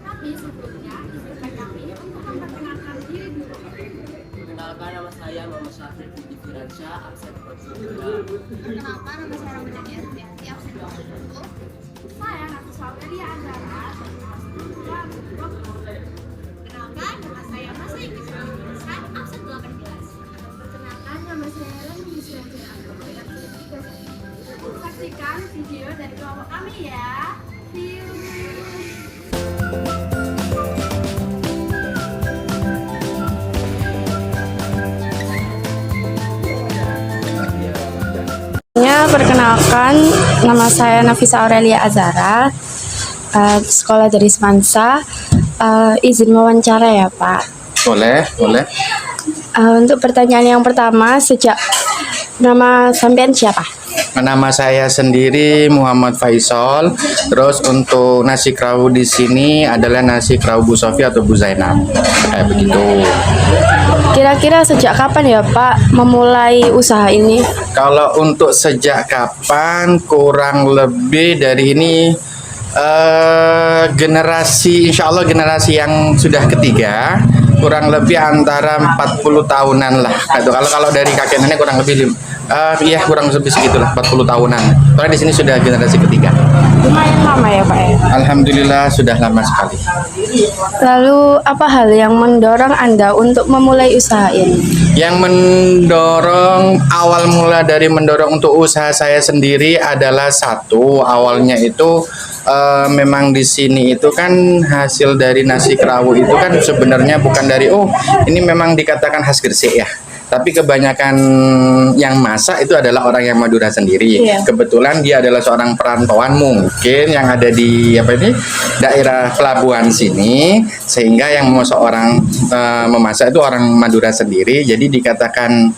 Tapi sebelumnya, izinkan kami untuk memperkenalkan diri dulu. Perkenalkan, nama saya Muhammad Syafiq Budi Firansyah, absen kelas 3. Perkenalkan, nama saya Ramadhani Arfianti, absen kelas 1. Saya Nafisa Aurelia Azara, kelas 2. Perkenalkan, nama saya Masa Inggris Hasan, absen 18. Perkenalkan, nama saya Helen Yusra Jaya, absen 3. Saksikan video dari kelompok kami ya. See you. Perkenalkan, nama saya Nafisa Aurelia Azara, sekolah dari Semansa. Izin wawancara ya Pak. Boleh. Untuk pertanyaan yang pertama, sejak nama sampean siapa? Nama saya sendiri Muhammad Faisal. Terus untuk nasi kerawu di sini adalah nasi kerawu Bu Sofi atau Bu Zainab. Kayak begitu. Kira-kira sejak kapan ya Pak memulai usaha ini? Kalau untuk sejak kapan, kurang lebih dari ini generasi, insya Allah generasi yang sudah ketiga, kurang lebih antara 40 tahunan lah. Kalau dari kakek nenek kurang lebih iya kurang lebih segitulah 40 tahunan. Karena di sini sudah generasi ketiga. Lumayan lama ya Pak ya? Alhamdulillah sudah lama sekali. Lalu apa hal yang mendorong Anda untuk memulai usaha ini? Yang mendorong, awal mula dari mendorong untuk usaha saya sendiri adalah satu, awalnya itu memang di sini itu kan hasil dari nasi kerawu itu kan sebenarnya bukan dari ini memang dikatakan khas Gresik ya. Tapi kebanyakan yang masak itu adalah orang yang Madura sendiri. Iya. Kebetulan dia adalah seorang perantauan mungkin yang ada di daerah pelabuhan sini, sehingga yang seorang memasak itu orang Madura sendiri. Jadi dikatakan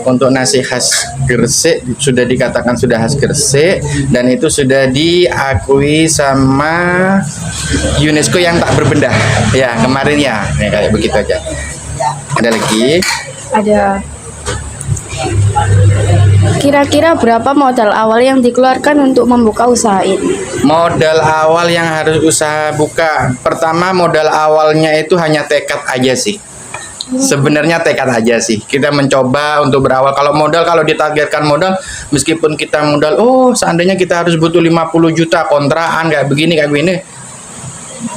untuk nasi khas Gresik sudah dikatakan sudah khas Gresik, dan itu sudah diakui sama UNESCO yang tak berbendah ya kemarin ya kayak begitu aja. Ada lagi? Ada. Kira-kira berapa modal awal yang dikeluarkan untuk membuka usaha ini? Modal awal yang harus usaha buka, pertama modal awalnya itu hanya tekad aja sih. Sebenarnya tekad aja sih. Kita mencoba untuk berawal. Kalau ditargetkan modal, meskipun kita modal, seandainya kita harus butuh 50 juta kontraan kayak begini,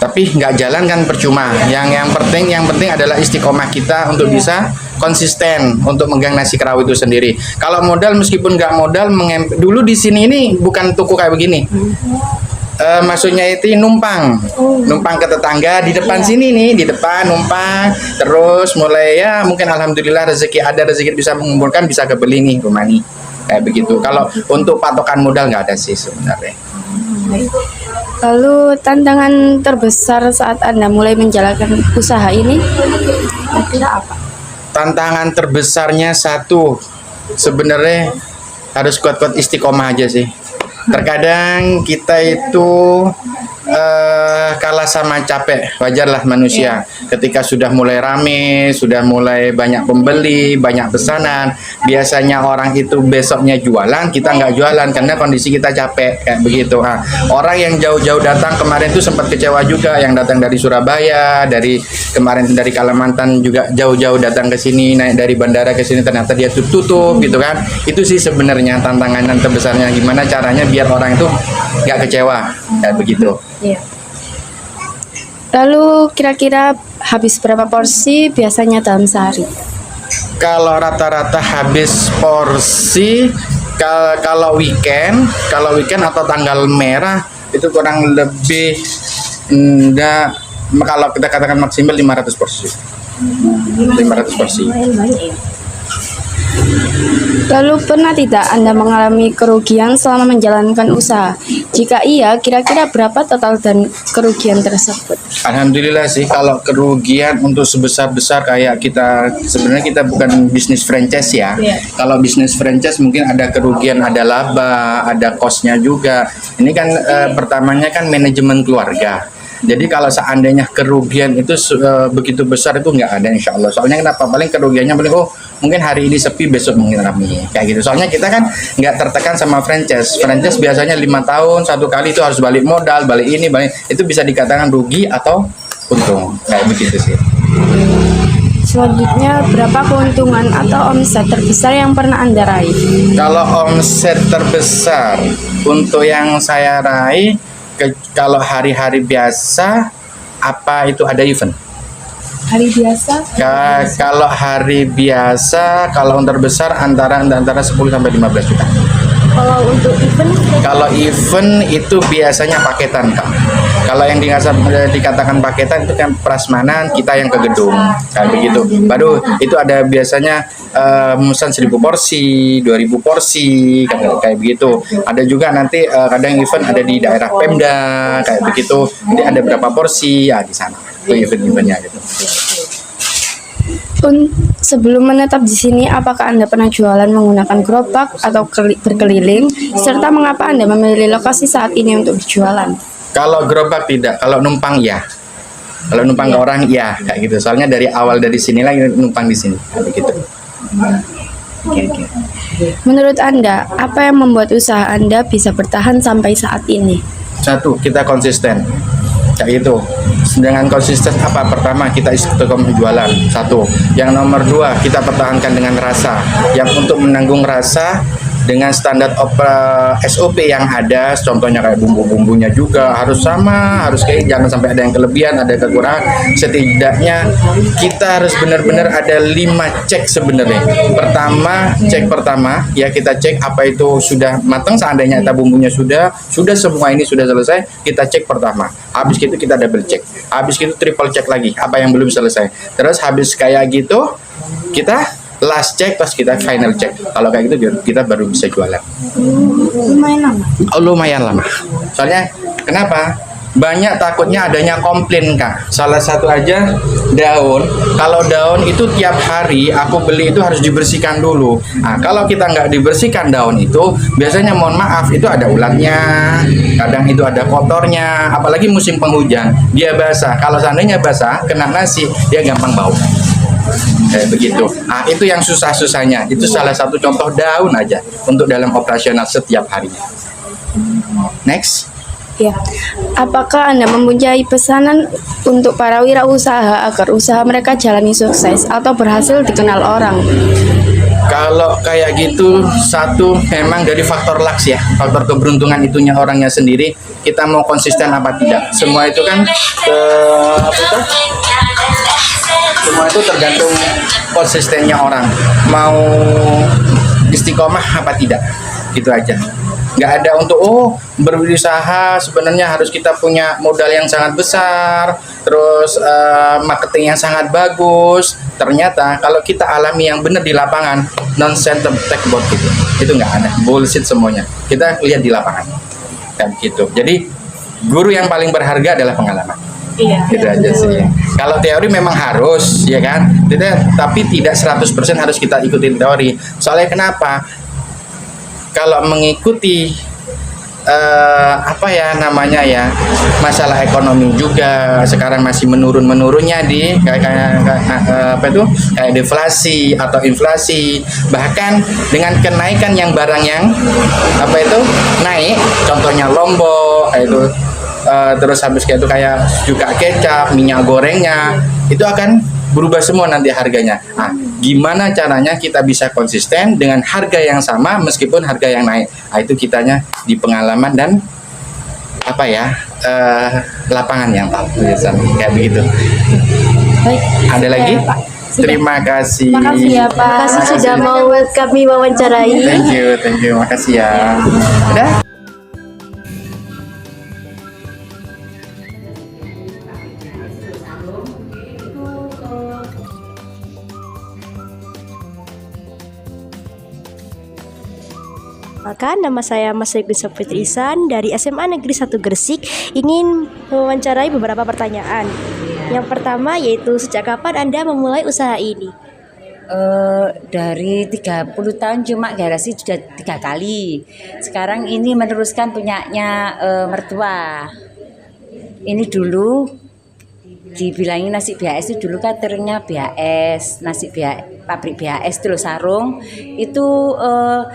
tapi nggak jalan kan percuma. Yang penting adalah istiqomah kita untuk bisa konsisten untuk megang nasi kerawu itu sendiri. Kalau modal, meskipun nggak modal, dulu di sini ini bukan toko kayak begini. Maksudnya itu numpang ke tetangga di depan sini nih, di depan numpang, terus mulai ya mungkin alhamdulillah rezeki bisa mengumpulkan, bisa kebeli nih rumah nih kayak begitu. Kalau untuk patokan modal nggak ada sih sebenarnya. Lalu tantangan terbesar saat Anda mulai menjalankan usaha ini kira apa? Tantangan terbesarnya satu, sebenarnya harus kuat-kuat istiqomah aja sih. Terkadang kita itu kalah sama capek, wajarlah manusia. Ketika sudah mulai rame, sudah mulai banyak pembeli, banyak pesanan, biasanya orang itu besoknya jualan, kita nggak jualan karena kondisi kita capek kayak begitu. Orang yang jauh-jauh datang kemarin itu sempat kecewa juga, yang datang dari Surabaya, dari kemarin dari Kalimantan juga jauh-jauh datang ke sini, naik dari bandara ke sini, ternyata dia tutup gitu kan. Itu sih sebenarnya tantangan terbesarnya, gimana caranya biar orang itu nggak kecewa kayak begitu. Iya. Lalu kira-kira habis berapa porsi biasanya dalam sehari? Kalau rata-rata habis porsi, kalau weekend atau tanggal merah itu kurang lebih kalau kita katakan maksimal 500 porsi. 500 porsi. Lalu pernah tidak Anda mengalami kerugian selama menjalankan usaha? Jika iya, kira-kira berapa total dan kerugian tersebut? Alhamdulillah sih, kalau kerugian untuk sebesar-besar kayak sebenarnya kita bukan bisnis franchise ya. Kalau bisnis franchise mungkin ada kerugian, ada laba, ada cost-nya juga. Ini kan pertamanya kan manajemen keluarga. Jadi kalau seandainya kerugian itu begitu besar itu nggak ada insya Allah. Soalnya kenapa? Paling kerugiannya paling mungkin hari ini sepi besok mungkin ramai kayak gitu. Soalnya kita kan nggak tertekan sama franchise. Franchise biasanya 5 tahun satu kali itu harus balik modal, balik ini, balik itu bisa dikatakan rugi atau untung kayak begitu sih. Selanjutnya, berapa keuntungan atau omset terbesar yang pernah Anda raih? Kalau omset terbesar untuk yang saya raih kalau hari-hari biasa apa itu ada event? Hari biasa? Kalau hari biasa kalau yang terbesar antara 10 sampai 15 juta. Kalau untuk event? Kalau event itu biasanya paketan Kak. Kalau yang dikatakan paketan itu kan prasmanan kita yang ke gedung kayak begitu. Baru itu ada biasanya memesan 1000 porsi, 2000 porsi kayak begitu. Ada juga nanti kadang event ada di daerah Pemda kayak begitu. Jadi ada berapa porsi ya di sana. Itu event-eventnya gitu. Sebelum menetap di sini, apakah Anda pernah jualan menggunakan gerobak atau berkeliling? Serta mengapa Anda memilih lokasi saat ini untuk berjualan? Kalau gerobak tidak, kalau numpang ya. Kalau numpang ke orang ya kayak gitu. Soalnya dari awal dari sinilah numpang di sini kayak begitu. Oke. Menurut Anda, apa yang membuat usaha Anda bisa bertahan sampai saat ini? Satu, kita konsisten. Kayak gitu. Dengan konsisten apa? Pertama, kita istiqomah jualan. Satu. Yang nomor 2, kita pertahankan dengan rasa. Yang untuk menanggung rasa dengan standar SOP yang ada, contohnya kayak bumbu-bumbunya juga harus sama, harus kayak jangan sampai ada yang kelebihan, ada kekurangan. Setidaknya kita harus benar-benar ada 5 cek sebenarnya. Cek pertama ya kita cek apa itu sudah matang, seandainya bumbunya sudah semua ini sudah selesai, kita cek pertama. Habis itu kita double cek. Habis itu triple cek lagi apa yang belum selesai. Terus habis kayak gitu kita last check pas kita final check. Kalau kayak gitu kita baru bisa jualan. Lumayan lama. Oh, lumayan lama. Soalnya kenapa? Banyak takutnya adanya komplain Kak. Salah satu aja daun. Kalau daun itu tiap hari aku beli itu harus dibersihkan dulu. Nah, kalau kita nggak dibersihkan daun itu, biasanya mohon maaf itu ada ulatnya, kadang itu ada kotornya. Apalagi musim penghujan, dia basah. Kalau seandainya basah, kena nasi, dia gampang bau. Kayak begitu. Nah, itu yang susah-susahnya. Itu salah satu contoh daun aja untuk dalam operasional setiap harinya. Next. Ya. Apakah Anda mempunyai pesanan untuk para wirausaha agar usaha mereka jalani sukses atau berhasil dikenal orang? Kalau kayak gitu, satu memang dari faktor luck ya, faktor keberuntungan itunya orangnya sendiri. Kita mau konsisten apa tidak? Semua itu kan semua itu tergantung konsistennya orang. Mau istiqomah apa tidak? Gitu aja. Nggak ada untuk berusaha sebenarnya harus kita punya modal yang sangat besar, terus marketing yang sangat bagus. Ternyata kalau kita alami yang benar di lapangan, nonsense take about itu nggak ada, bullshit semuanya. Kita lihat di lapangan kayak gitu. Jadi guru yang paling berharga adalah pengalaman. Iya. Gitu aja sih. Kalau teori memang harus, ya kan? Tapi tidak 100% harus kita ikutin teori. Soalnya kenapa? Kalau mengikuti masalah ekonomi juga sekarang masih menurunnya kayak deflasi atau inflasi, bahkan dengan kenaikan yang barang yang naik, contohnya lombok itu terus habis kayak itu kayak juga kecap, minyak gorengnya itu akan berubah semua nanti harganya. Nah, gimana caranya kita bisa konsisten dengan harga yang sama meskipun harga yang naik? Nah, itu kitanya di pengalaman dan lapangan yang tahu biasanya kayak begitu. Baik. Ada lagi? Ya, Pak. Terima kasih. Makasih ya Pak. Terima kasih sudah mau kami wawancarai. Thank you. Makasih ya. Udah? Maka nama saya Mas Egri Sofitri Ihsan dari SMA Negeri 1 Gresik ingin mewawancarai beberapa pertanyaan. Yang pertama yaitu sejak kapan Anda memulai usaha ini? Dari 30 tahun cuma garasi sudah 3 kali. Sekarang ini meneruskan punyanya mertua. Ini dulu dibilangin nasi BHS itu dulu cateringnya BHS, nasi BHS, pabrik BHS itu loh Sarung. Itu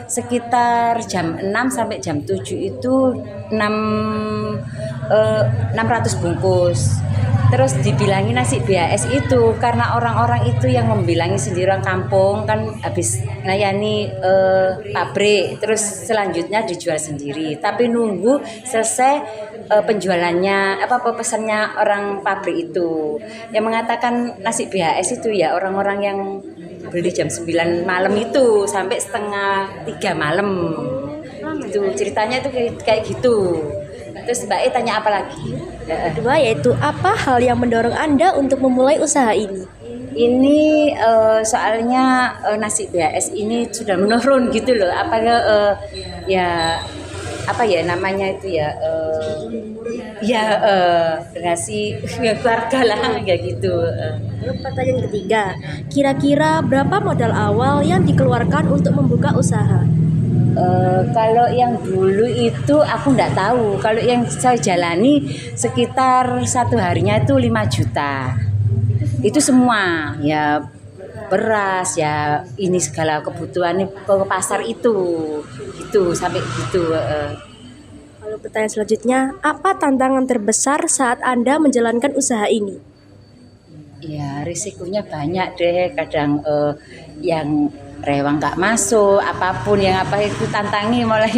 sekitar jam 6 sampai jam 7 itu 600 bungkus. Terus dibilangin nasi BHS itu karena orang-orang itu yang membilangi sendiri, orang kampung kan habis ngayani pabrik, terus selanjutnya dijual sendiri. Tapi nunggu selesai penjualannya, pesannya orang pabrik itu. Yang mengatakan nasi BHS itu ya orang-orang yang beli jam 9 malam itu sampai setengah 3 malam. Itu ceritanya itu kayak gitu. Terus Mbak E tanya apa lagi? Kedua yaitu apa hal yang mendorong Anda untuk memulai usaha ini? Ini soalnya nasi BHS ini sudah menurun gitu loh. Ya apa ya namanya itu ya nasi keluarga lah kayak gitu. Lalu pertanyaan ketiga, kira-kira berapa modal awal yang dikeluarkan untuk membuka usaha? Kalau yang dulu itu aku nggak tahu. Kalau yang saya jalani sekitar satu harinya itu 5 juta. Itu semua ya beras ya ini segala kebutuhan ke pasar itu sampai gitu. Lalu pertanyaan selanjutnya, apa tantangan terbesar saat Anda menjalankan usaha ini? Ya risikonya banyak deh. Kadang yang rewang nggak masuk, apapun yang apa itu tantangi mulai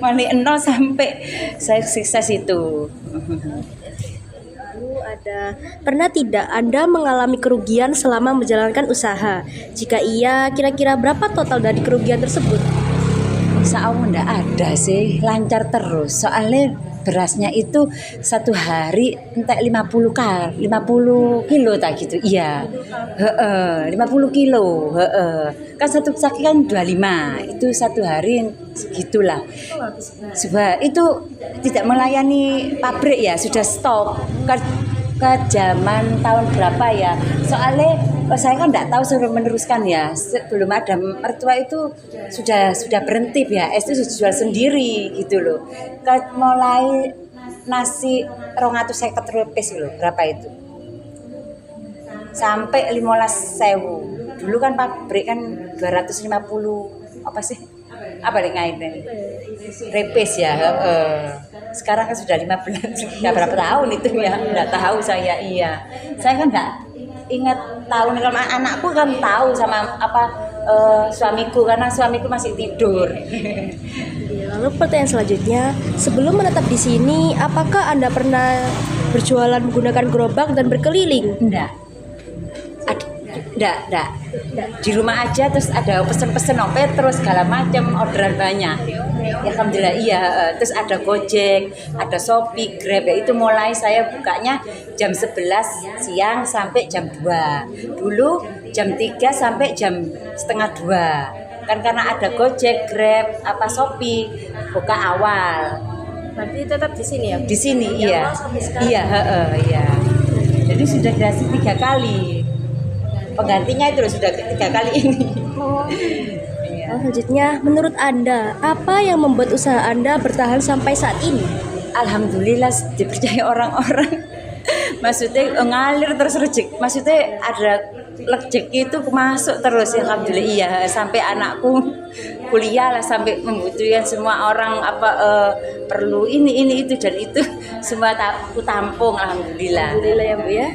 mulai 0 sampai saya sukses itu. Lalu pernah tidak Anda mengalami kerugian selama menjalankan usaha? Jika iya, kira-kira berapa total dari kerugian tersebut? Insya Allah nggak ada sih, lancar terus. Soalnya berasnya itu satu hari entek 50 kilo tak gitu. Iya. 50 kilo. Kan satu saki kan 25. Itu satu hari segitulah. Sebab itu tidak melayani pabrik ya, sudah stop. Ke zaman tahun berapa ya? Soalnya saya kan enggak tahu suruh meneruskan ya. Sebelum ada mertua itu sudah berhenti BHS itu jual sendiri gitu loh. Mulai nasi 250 rupiah loh, berapa itu? Sampai 15.000. Dulu kan pabrik kan 250 apa sih? Apa nih ngaitnya? Repes ya. Sekarang kan sudah 15. Enggak berapa tahun itu ya? Enggak tahu saya. Iya. Saya kan enggak ingat tahun, kalau anakku kan tahu sama suamiku karena suamiku masih tidur. Lalu pertanyaan selanjutnya, sebelum menetap di sini, apakah Anda pernah berjualan menggunakan gerobak dan berkeliling? Enggak. Di rumah aja, terus ada pesen-pesen terus segala macam, orderan banyak. Ya, alhamdulillah iya. Terus ada Gojek, ada Shopee, Grab. Ya, itu mulai saya bukanya jam 11 siang sampai jam 2. Dulu jam 3 sampai jam setengah 2. Kan karena ada Gojek, Grab, Shopee, buka awal. Berarti tetap di sini ya? Di sini iya. Iya. Jadi sudah dikasih 3 kali. Penggantinya itu sudah 3 kali ini. Selanjutnya, menurut Anda, apa yang membuat usaha Anda bertahan sampai saat ini? Alhamdulillah dipercaya orang-orang. Maksudnya ngalir terus rezeki. Maksudnya ada rezeki itu masuk terus ya, alhamdulillah iya. Sampai anakku kuliah lah, sampai membutuhkan semua orang perlu ini itu dan itu semua aku tampung alhamdulillah. Alhamdulillah ya Bu ya.